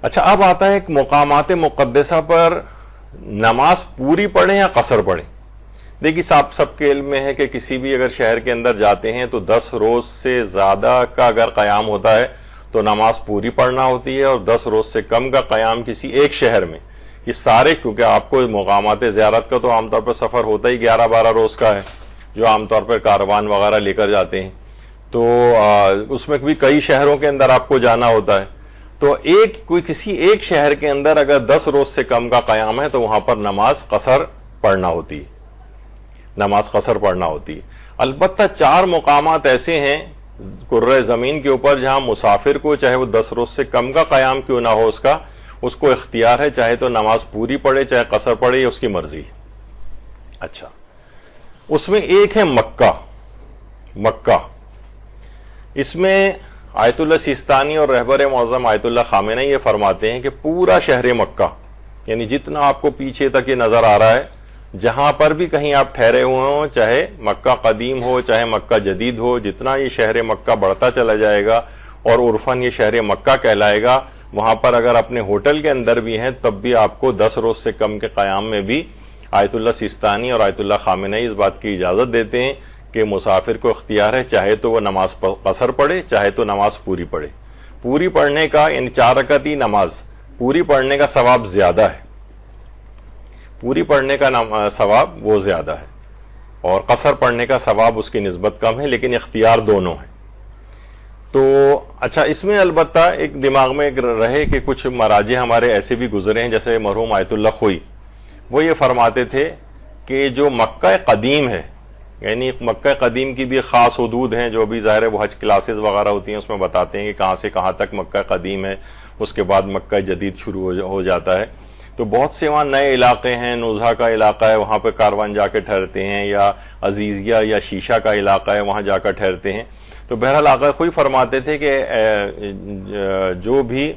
اچھا اب آتا ہے ایک مقامات مقدسہ پر نماز پوری پڑھیں یا قصر پڑھیں. دیکھیے سب کے علم میں ہے کہ کسی بھی اگر شہر کے اندر جاتے ہیں تو 10 روز سے زیادہ کا اگر قیام ہوتا ہے تو نماز پوری پڑھنا ہوتی ہے، اور 10 روز سے کم کا قیام کسی ایک شہر میں، یہ سارے، کیونکہ آپ کو مقامات زیارت کا تو عام طور پر سفر ہوتا ہی 11-12 روز کا ہے جو عام طور پر کاروان وغیرہ لے کر جاتے ہیں، تو اس میں بھی کئی شہروں کے اندر آپ کو جانا ہوتا ہے. تو کسی ایک شہر کے اندر اگر 10 روز سے کم کا قیام ہے تو وہاں پر نماز قصر پڑھنا ہوتی ہے، نماز قصر پڑھنا ہوتی ہے. البتہ 4 مقامات ایسے ہیں کرۂ زمین کے اوپر جہاں مسافر کو چاہے وہ 10 روز سے کم کا قیام کیوں نہ ہو اس کو اختیار ہے، چاہے تو نماز پوری پڑھے چاہے قصر پڑھے، یہ اس کی مرضی ہے. اچھا اس میں ایک ہے مکہ. اس میں آیت اللہ سیستانی اور رہبر معظم آیت اللہ خامنہئی یہ فرماتے ہیں کہ پورا شہر مکہ، یعنی جتنا آپ کو پیچھے تک یہ نظر آ رہا ہے، جہاں پر بھی کہیں آپ ٹھہرے ہوئے ہوں، چاہے مکہ قدیم ہو چاہے مکہ جدید ہو، جتنا یہ شہر مکہ بڑھتا چلا جائے گا اور عرفاً یہ شہر مکہ کہلائے گا، وہاں پر اگر اپنے ہوٹل کے اندر بھی ہیں تب بھی آپ کو 10 روز سے کم کے قیام میں بھی آیت اللہ سیستانی اور آیت اللہ خامنہئی اس بات کی اجازت دیتے ہیں کہ مسافر کو اختیار ہے، چاہے تو وہ نماز قصر پڑھے چاہے تو نماز پوری پڑھے. پوری پڑھنے کا یعنی 4 رکعتی نماز پوری پڑھنے کا ثواب زیادہ ہے، پوری پڑھنے کا ثواب وہ زیادہ ہے، اور قصر پڑھنے کا ثواب اس کی نسبت کم ہے، لیکن اختیار دونوں ہے. تو اچھا اس میں البتہ ایک دماغ میں رہے کہ کچھ مراجع ہمارے ایسے بھی گزرے ہیں، جیسے مرحوم آیت اللہ خوئی، وہ یہ فرماتے تھے کہ جو مکہ قدیم ہے، یعنی مکہ قدیم کی بھی خاص حدود ہیں جو بھی ظاہر ہے وہ حج کلاسز وغیرہ ہوتی ہیں اس میں بتاتے ہیں کہ کہاں سے کہاں تک مکہ قدیم ہے، اس کے بعد مکہ جدید شروع ہو جاتا ہے. تو بہت سے وہاں نئے علاقے ہیں، نوزہ کا علاقہ ہے، وہاں پہ کاروان جا کے ٹھہرتے ہیں، یا عزیزیہ یا شیشہ کا علاقہ ہے وہاں جا کر ٹھہرتے ہیں. تو بہرحال آقا خوئی فرماتے تھے کہ جو بھی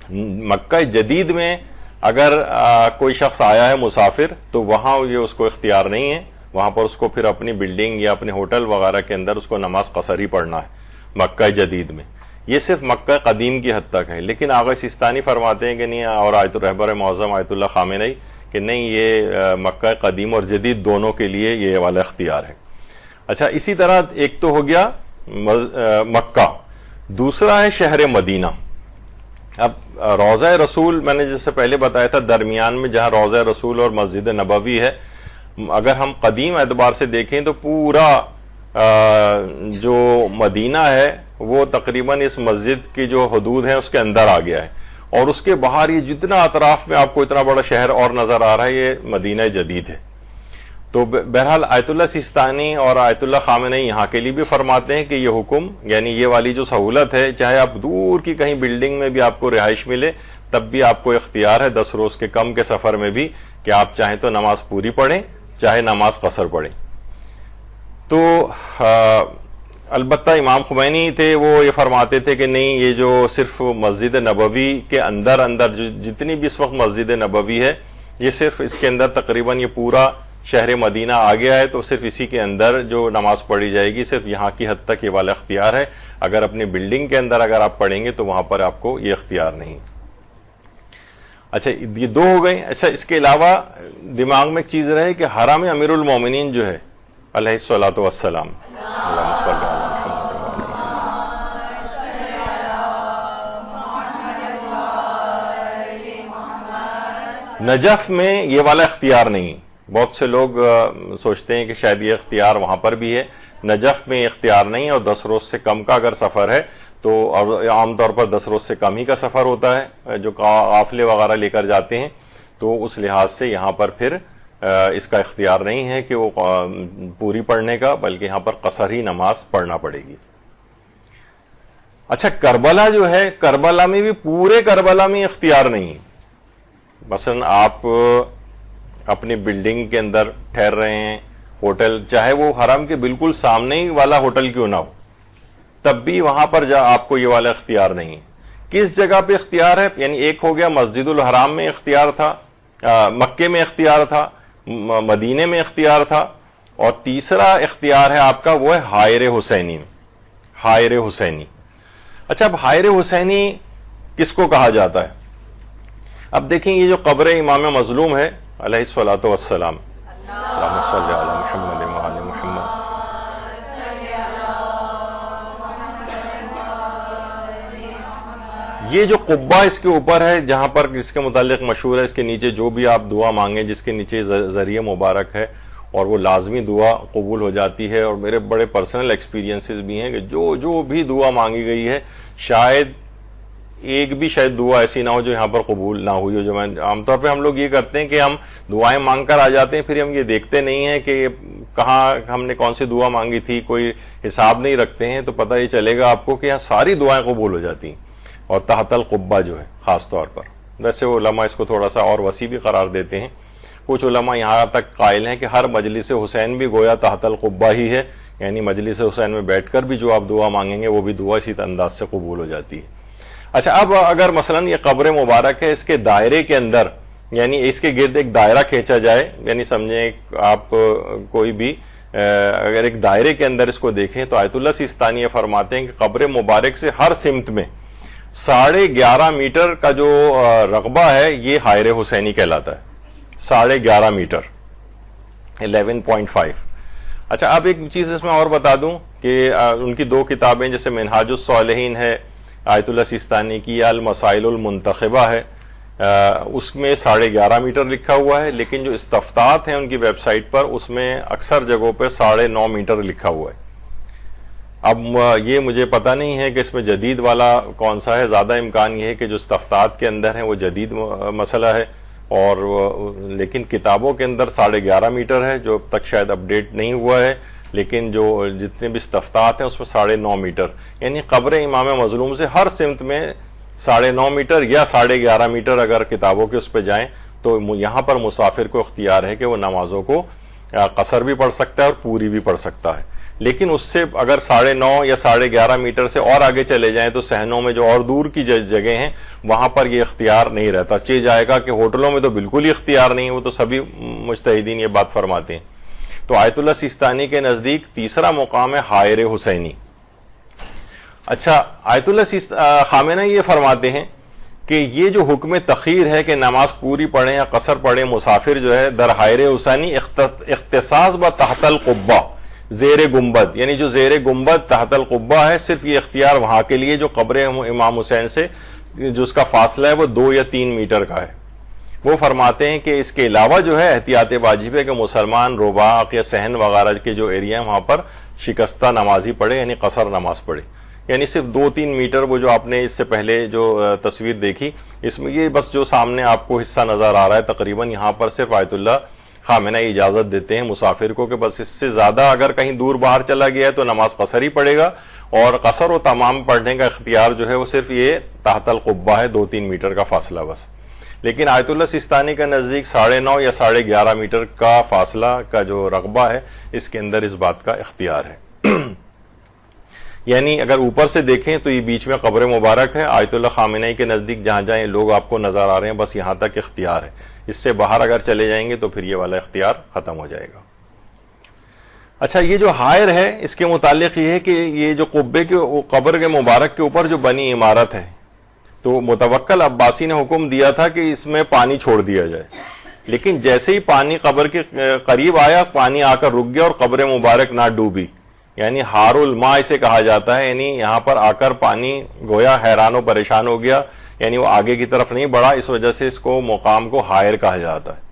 مکہ جدید میں اگر کوئی شخص آیا ہے مسافر تو وہاں یہ اس کو اختیار نہیں ہے، وہاں پر اس کو پھر اپنی بلڈنگ یا اپنے ہوٹل وغیرہ کے اندر اس کو نماز قصر ہی پڑھنا ہے مکہ جدید میں. یہ صرف مکہ قدیم کی حد تک ہے، لیکن آغا سیستانی فرماتے ہیں کہ نہیں، اور آیت رہبر معظم آیت اللہ خامنہئی کہ نہیں، یہ مکہ قدیم اور جدید دونوں کے لیے یہ والا اختیار ہے. اچھا اسی طرح ایک تو ہو گیا مکہ، دوسرا ہے شہر مدینہ. اب روضہ رسول میں نے جس سے پہلے بتایا تھا درمیان میں جہاں روضہ رسول اور مسجد نبوی ہے، اگر ہم قدیم اعتبار سے دیکھیں تو پورا جو مدینہ ہے وہ تقریباً اس مسجد کی جو حدود ہیں اس کے اندر آ گیا ہے، اور اس کے باہر یہ جتنا اطراف میں آپ کو اتنا بڑا شہر اور نظر آ رہا ہے یہ مدینہ جدید ہے. تو بہرحال آیت اللہ سیستانی اور آیت اللہ خامنہئی یہاں کے لیے بھی فرماتے ہیں کہ یہ حکم یعنی یہ والی جو سہولت ہے، چاہے آپ دور کی کہیں بلڈنگ میں بھی آپ کو رہائش ملے تب بھی آپ کو اختیار ہے 10 روز کے کم کے سفر میں بھی کہ آپ چاہیں تو نماز پوری پڑھیں چاہے نماز قصر پڑھیں. تو البتہ امام خمینی تھے وہ یہ فرماتے تھے کہ نہیں، یہ جو صرف مسجد نبوی کے اندر جتنی بھی اس وقت مسجد نبوی ہے یہ صرف اس کے اندر تقریباً یہ پورا شہر مدینہ آ گیا ہے، تو صرف اسی کے اندر جو نماز پڑھی جائے گی صرف یہاں کی حد تک یہ والا اختیار ہے. اگر اپنی بلڈنگ کے اندر اگر آپ پڑھیں گے تو وہاں پر آپ کو یہ اختیار نہیں. اچھا یہ 2 ہو گئے. اچھا اس کے علاوہ دماغ میں ایک چیز رہے کہ حرم امیر المومنین جو ہے علیہ الصلوۃ والسلام، نجف میں یہ والا اختیار نہیں. بہت سے لوگ سوچتے ہیں کہ شاید یہ اختیار وہاں پر بھی ہے، نجف میں اختیار نہیں، اور 10 روز سے کم کا اگر سفر ہے تو عام طور پر 10 روز سے کم ہی کا سفر ہوتا ہے جو قافلے وغیرہ لے کر جاتے ہیں، تو اس لحاظ سے یہاں پر پھر اس کا اختیار نہیں ہے کہ وہ پوری پڑھنے کا، بلکہ یہاں پر قصر ہی نماز پڑھنا پڑے گی. اچھا کربلا جو ہے، کربلا میں بھی پورے کربلا میں اختیار نہیں. مثلا آپ اپنی بلڈنگ کے اندر ٹھہر رہے ہیں، ہوٹل چاہے وہ حرم کے بالکل سامنے ہی والا ہوٹل کیوں نہ ہو، تب بھی وہاں پر آپ کو یہ والا اختیار نہیں. کس جگہ پہ اختیار ہے؟ یعنی ایک ہو گیا مسجد الحرام میں اختیار تھا، مکے میں اختیار تھا، مدینے میں اختیار تھا، اور تیسرا اختیار ہے آپ کا وہ ہے حائر حسینی میں، حائر حسینی. اچھا اب حائر حسینی کس کو کہا جاتا ہے؟ اب دیکھیں یہ جو قبر امام مظلوم ہے علیہ الصلوۃ والسلام، اللہم صلی علی محمد وعلی محمد، یہ جو قبہ اس کے اوپر ہے جہاں پر اس کے متعلق مشہور ہے، اس کے نیچے جو بھی آپ دعا مانگیں جس کے نیچے ذریعہ مبارک ہے اور وہ لازمی دعا قبول ہو جاتی ہے، اور میرے بڑے پرسنل ایکسپیرینسز بھی ہیں کہ جو بھی دعا مانگی گئی ہے شاید ایک بھی شاید دعا ایسی نہ ہو جو یہاں پر قبول نہ ہوئی ہو. جو میں عام طور پہ ہم لوگ یہ کرتے ہیں کہ ہم دعائیں مانگ کر آ جاتے ہیں، پھر ہم یہ دیکھتے نہیں ہیں کہ کہاں ہم نے کون سی دعا مانگی تھی، کوئی حساب نہیں رکھتے ہیں، تو پتہ یہ چلے گا آپ کو کہ یہاں ساری دعائیں قبول ہو جاتی ہیں. اور تحت القبہ جو ہے خاص طور پر، ویسے علماء اس کو تھوڑا سا اور وسیع بھی قرار دیتے ہیں. کچھ علماء یہاں تک قائل ہیں کہ ہر مجلس حسین بھی گویا تحت القبہ ہی ہے، یعنی مجلس حسین میں بیٹھ کر بھی جو آپ دعا مانگیں گے وہ بھی دعا اسی انداز سے قبول ہو جاتی ہے. اچھا، اب اگر مثلا یہ قبر مبارک ہے، اس کے دائرے کے اندر یعنی اس کے گرد ایک دائرہ کھینچا جائے، یعنی سمجھیں آپ کوئی بھی اگر ایک دائرے کے اندر اس کو دیکھیں تو آیت اللہ سیستانی فرماتے ہیں کہ قبر مبارک سے ہر سمت میں 11.5 میٹر کا جو رقبہ ہے یہ حائر حسینی کہلاتا ہے. 11.5 میٹر 11.5. اچھا، اب ایک چیز اس میں اور بتا دوں کہ ان کی 2 کتابیں جیسے منہاج الصالحین ہے آیت اللہ سیستانی کی، یا المسائل المنتخبہ ہے، اس میں 11.5 میٹر لکھا ہوا ہے، لیکن جو استفتاحات ہیں ان کی ویب سائٹ پر اس میں اکثر جگہوں پہ 9.5 میٹر لکھا ہوا ہے. اب یہ مجھے پتہ نہیں ہے کہ اس میں جدید والا کون سا ہے، زیادہ امکان یہ ہے کہ جو استفتاحات کے اندر ہیں وہ جدید مسئلہ ہے، اور لیکن کتابوں کے اندر 11.5 میٹر ہے جو اب تک شاید اپڈیٹ نہیں ہوا ہے، لیکن جو جتنے بھی استفتاحات ہیں اس میں 9.5 میٹر، یعنی قبر امام مظلوم سے ہر سمت میں 9.5 میٹر یا 11.5 میٹر اگر کتابوں کے اس پہ جائیں تو یہاں پر مسافر کو اختیار ہے کہ وہ نمازوں کو قصر بھی پڑھ سکتا ہے اور پوری بھی پڑھ سکتا ہے. لیکن اس سے اگر 9.5 یا 11.5 میٹر سے اور آگے چلے جائیں تو صحنوں میں جو اور دور کی جگہ ہیں وہاں پر یہ اختیار نہیں رہتا. چہ جائے گا کہ ہوٹلوں میں تو بالکل ہی اختیار نہیں ہے، وہ تو سبھی مجتہدین یہ بات فرماتے ہیں. تو آیت اللہ سیستانی کے نزدیک تیسرا مقام ہے حائر حسینی. اچھا، آیت اللہ خامنہ یہ فرماتے ہیں کہ یہ جو حکم تخیر ہے کہ نماز پوری پڑھیں یا قصر پڑھیں مسافر جو ہے در حائر حسینی اختصاص با تحت القبہ زیر گنبد، یعنی جو زیر گنبد تحت القبہ ہے صرف یہ اختیار وہاں کے لیے جو قبر امام حسین سے جو اس کا فاصلہ ہے وہ 2 یا 3 میٹر کا ہے. وہ فرماتے ہیں کہ اس کے علاوہ جو ہے احتیاط واجب ہے کہ مسلمان رباق یا صحن وغیرہ کے جو ایریا ہیں وہاں پر شکستہ نمازی پڑھے، یعنی قصر نماز پڑھے. یعنی صرف 2-3 میٹر، وہ جو آپ نے اس سے پہلے جو تصویر دیکھی اس میں یہ بس جو سامنے آپ کو حصہ نظر آ رہا ہے تقریباً، یہاں پر صرف آیت اللہ خامنہ اجازت دیتے ہیں مسافر کو کہ بس اس سے زیادہ اگر کہیں دور باہر چلا گیا ہے تو نماز قصر ہی پڑے گا، اور قصر و تمام پڑھنے کا اختیار جو ہے وہ صرف یہ تحت القبہ ہے، 2-3 میٹر کا فاصلہ بس. لیکن آیت اللہ سیستانی کا نزدیک 9.5 یا 11.5 میٹر کا فاصلہ کا جو رقبہ ہے اس کے اندر اس بات کا اختیار ہے. یعنی اگر اوپر سے دیکھیں تو یہ بیچ میں قبر مبارک ہے، آیت اللہ خامنہ کے نزدیک جہاں جہاں لوگ آپ کو نظر آ رہے ہیں بس یہاں تک اختیار ہے، اس سے باہر اگر چلے جائیں گے تو پھر یہ والا اختیار ختم ہو جائے گا. اچھا، یہ جو حائر ہے اس کے متعلق یہ ہے کہ یہ جو قبر کے مبارک کے اوپر جو بنی عمارت ہے تو متوکل عباسی نے حکم دیا تھا کہ اس میں پانی چھوڑ دیا جائے، لیکن جیسے ہی پانی قبر کے قریب آیا پانی آ کر رک گیا اور قبر مبارک نہ ڈوبی، یعنی حار الماء اسے کہا جاتا ہے. یعنی یہاں پر آ کر پانی گویا حیران و پریشان ہو گیا، یعنی وہ آگے کی طرف نہیں بڑھا، اس وجہ سے اس کو مقام کو حائر کہا جاتا ہے.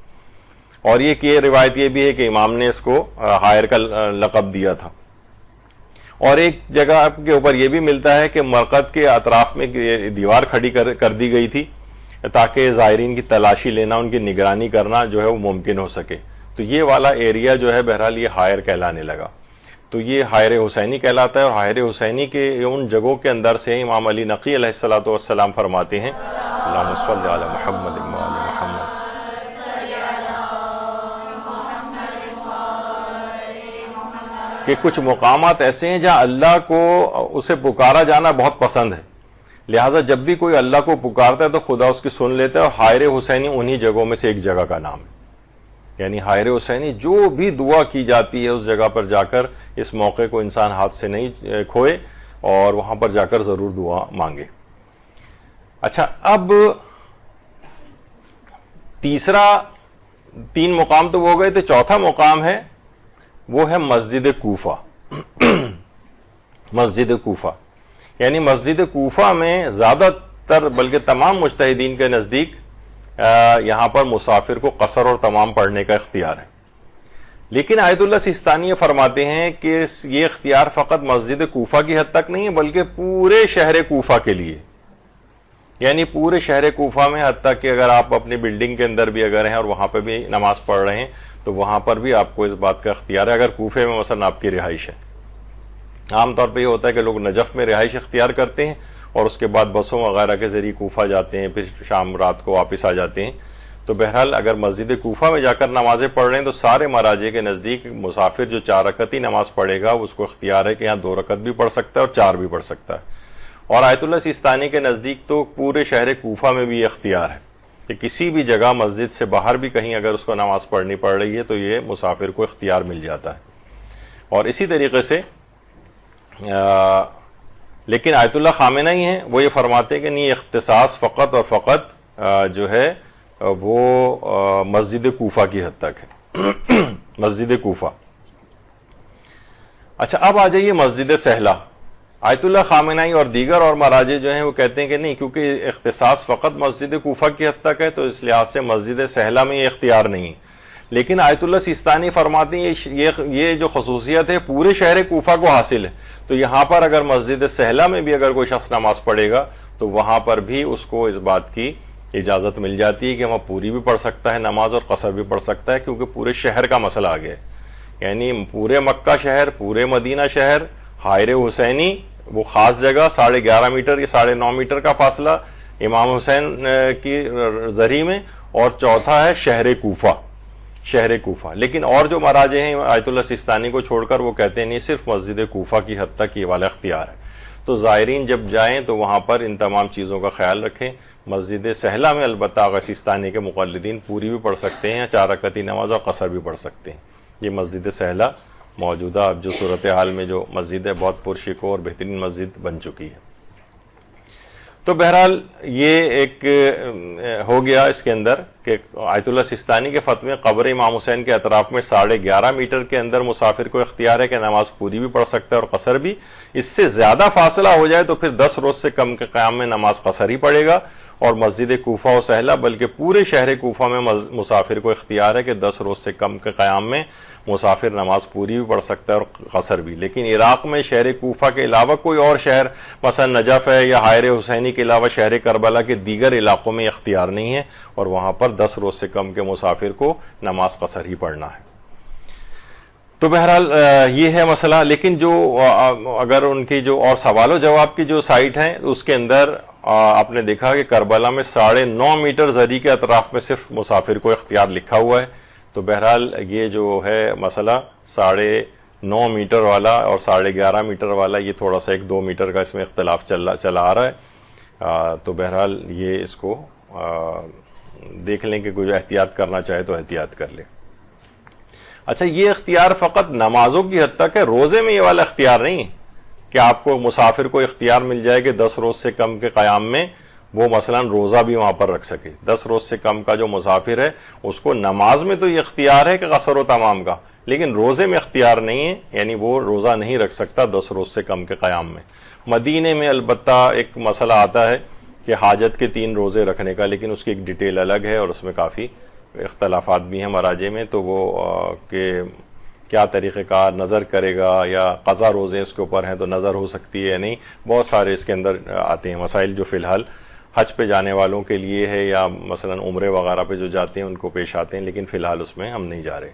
اور یہ روایت یہ بھی ہے کہ امام نے اس کو حائر کا لقب دیا تھا. اور ایک جگہ کے اوپر یہ بھی ملتا ہے کہ مرقد کے اطراف میں دیوار کھڑی کر دی گئی تھی تاکہ زائرین کی تلاشی لینا، ان کی نگرانی کرنا جو ہے وہ ممکن ہو سکے. تو یہ والا ایریا جو ہے بہرحال یہ حائر کہلانے لگا. تو یہ حائر حسینی کہلاتا ہے، اور حائر حسینی کے ان جگہوں کے اندر سے امام علی نقی علیہ الصلوۃ والسلام فرماتے ہیں اللہم صلی علی محمد وعلی محمد کہ کچھ مقامات ایسے ہیں جہاں اللہ کو اسے پکارا جانا بہت پسند ہے، لہٰذا جب بھی کوئی اللہ کو پکارتا ہے تو خدا اس کی سن لیتا ہے، اور حائر حسینی انہی جگہوں میں سے ایک جگہ کا نام ہے. یعنی حائر حسینی جو بھی دعا کی جاتی ہے اس جگہ پر جا کر اس موقع کو انسان ہاتھ سے نہیں کھوئے اور وہاں پر جا کر ضرور دعا مانگے. اچھا، اب تیسرا، 3 مقام تو وہ ہو گئے تھے، چوتھا مقام ہے وہ ہے مسجد کوفہ. مسجد کوفہ یعنی مسجد کوفہ میں زیادہ تر بلکہ تمام مجتہدین کے نزدیک یہاں پر مسافر کو قصر اور تمام پڑھنے کا اختیار ہے. لیکن آیت اللہ سیستانی یہ فرماتے ہیں کہ یہ اختیار فقط مسجد کوفہ کی حد تک نہیں ہے بلکہ پورے شہر کوفہ کے لیے. یعنی پورے شہر کوفہ میں، حتیٰ کہ اگر آپ اپنی بلڈنگ کے اندر بھی اگر ہیں اور وہاں پہ بھی نماز پڑھ رہے ہیں تو وہاں پر بھی آپ کو اس بات کا اختیار ہے. اگر کوفے میں مثلا آپ کی رہائش ہے، عام طور پہ یہ ہوتا ہے کہ لوگ نجف میں رہائش اختیار کرتے ہیں اور اس کے بعد بسوں وغیرہ کے ذریعے کوفہ جاتے ہیں، پھر شام رات کو واپس آ جاتے ہیں. تو بہرحال اگر مسجد کوفہ میں جا کر نمازیں پڑھ رہے ہیں تو سارے مراجع کے نزدیک مسافر جو 4 رکعتی نماز پڑھے گا اس کو اختیار ہے کہ یہاں 2 رکعت بھی پڑھ سکتا ہے اور 4 بھی پڑھ سکتا ہے. اور آیت اللہ سیستانی کے نزدیک تو پورے شہر کوفہ میں بھی یہ اختیار ہے کہ کسی بھی جگہ مسجد سے باہر بھی کہیں اگر اس کو نماز پڑھنی پڑ رہی ہے تو یہ مسافر کو اختیار مل جاتا ہے. اور اسی طریقے سے لیکن آیت اللہ خامنہئی ہیں وہ یہ فرماتے ہیں کہ نہیں، اختصاص فقط اور فقط جو ہے وہ مسجد کوفہ کی حد تک ہے. مسجد کوفہ. اچھا، اب آ جائیے مسجد سہلہ. آیت اللہ خامنہئی اور دیگر اور مراجع جو ہیں وہ کہتے ہیں کہ نہیں، کیونکہ اختصاص فقط مسجد کوفہ کی حد تک ہے تو اس لحاظ سے مسجد سہلہ میں یہ اختیار نہیں. لیکن آیت اللہ سیستانی فرماتے ہیں یہ جو خصوصیت ہے پورے شہر کوفہ کو حاصل ہے. تو یہاں پر اگر مسجد سہلہ میں بھی اگر کوئی شخص نماز پڑھے گا تو وہاں پر بھی اس کو اس بات کی اجازت مل جاتی ہے کہ وہاں پوری بھی پڑھ سکتا ہے نماز اور قصر بھی پڑھ سکتا ہے، کیونکہ پورے شہر کا مسئلہ آ گیا ہے. یعنی پورے مکہ شہر، پورے مدینہ شہر، حائر حسینی وہ خاص جگہ 11.5 میٹر یا 9.5 میٹر کا فاصلہ امام حسین کی زرعی میں، اور چوتھا ہے شہر کوفہ. شہر کوفہ. لیکن اور جو مراجع ہیں آیت اللہ سیستانی کو چھوڑ کر وہ کہتے ہیں نہیں، صرف مسجد کوفہ کی حد تک یہ والا اختیار ہے. تو زائرین جب جائیں تو وہاں پر ان تمام چیزوں کا خیال رکھیں. مسجد سہلہ میں البتہ آغا سیستانی کے مقلدین پوری بھی پڑھ سکتے ہیں، 4 رکعتی نماز اور قصر بھی پڑھ سکتے ہیں. یہ مسجد سہلہ موجودہ اب جو صورتحال میں جو مسجد ہے بہت پرشکو اور بہترین مسجد بن چکی ہے. تو بہرحال یہ ایک ہو گیا اس کے اندر کہ آیت اللہ سیستانی کے فتوے قبر امام حسین کے اطراف میں 11.5 میٹر کے اندر مسافر کو اختیار ہے کہ نماز پوری بھی پڑھ سکتا ہے اور قصر بھی. اس سے زیادہ فاصلہ ہو جائے تو پھر 10 روز سے کم کے قیام میں نماز قصر ہی پڑے گا. اور مسجد کوفہ و سہلہ بلکہ پورے شہر کوفہ میں مسافر کو اختیار ہے کہ 10 روز سے کم کے قیام میں مسافر نماز پوری بھی پڑھ سکتا ہے اور قصر بھی. لیکن عراق میں شہر کوفہ کے علاوہ کوئی اور شہر مثلا نجف ہے یا حائر حسینی کے علاوہ شہر کربلا کے دیگر علاقوں میں اختیار نہیں ہے اور وہاں پر 10 روز سے کم کے مسافر کو نماز قصر ہی پڑھنا ہے. تو بہرحال یہ ہے مسئلہ. لیکن جو اگر ان کی جو اور سوال و جواب کی جو سائٹ ہیں اس کے اندر آپ نے دیکھا کہ کربلا میں 9.5 میٹر زرعی کے اطراف میں صرف مسافر کو اختیار لکھا ہوا ہے. تو بہرحال یہ جو ہے مسئلہ 9.5 میٹر والا اور 11.5 میٹر والا یہ تھوڑا سا 1-2 میٹر کا اس میں اختلاف چلا آ رہا ہے. تو بہرحال یہ اس کو دیکھ لیں کہ کوئی احتیاط کرنا چاہے تو احتیاط کر لیں. اچھا، یہ اختیار فقط نمازوں کی حد تک ہے، روزے میں یہ والا اختیار نہیں ہے کہ آپ کو مسافر کو اختیار مل جائے کہ 10 روز سے کم کے قیام میں وہ مثلا روزہ بھی وہاں پر رکھ سکے. 10 روز سے کم کا جو مسافر ہے اس کو نماز میں تو یہ اختیار ہے کہ قصر و تمام کا، لیکن روزے میں اختیار نہیں ہے. یعنی وہ روزہ نہیں رکھ سکتا 10 روز سے کم کے قیام میں. مدینے میں البتہ ایک مسئلہ آتا ہے کہ حاجت کے 3 روزے رکھنے کا، لیکن اس کی ایک ڈیٹیل الگ ہے اور اس میں کافی اختلافات بھی ہیں مراجع میں. تو وہ کہ کیا طریقہ کار نظر کرے گا یا قضا روزے اس کے اوپر ہیں تو نظر ہو سکتی ہے یا نہیں، بہت سارے اس کے اندر آتے ہیں مسائل جو فی الحال حج پہ جانے والوں کے لیے ہے یا مثلا عمرے وغیرہ پہ جو جاتے ہیں ان کو پیش آتے ہیں، لیکن فی الحال اس میں ہم نہیں جا رہے.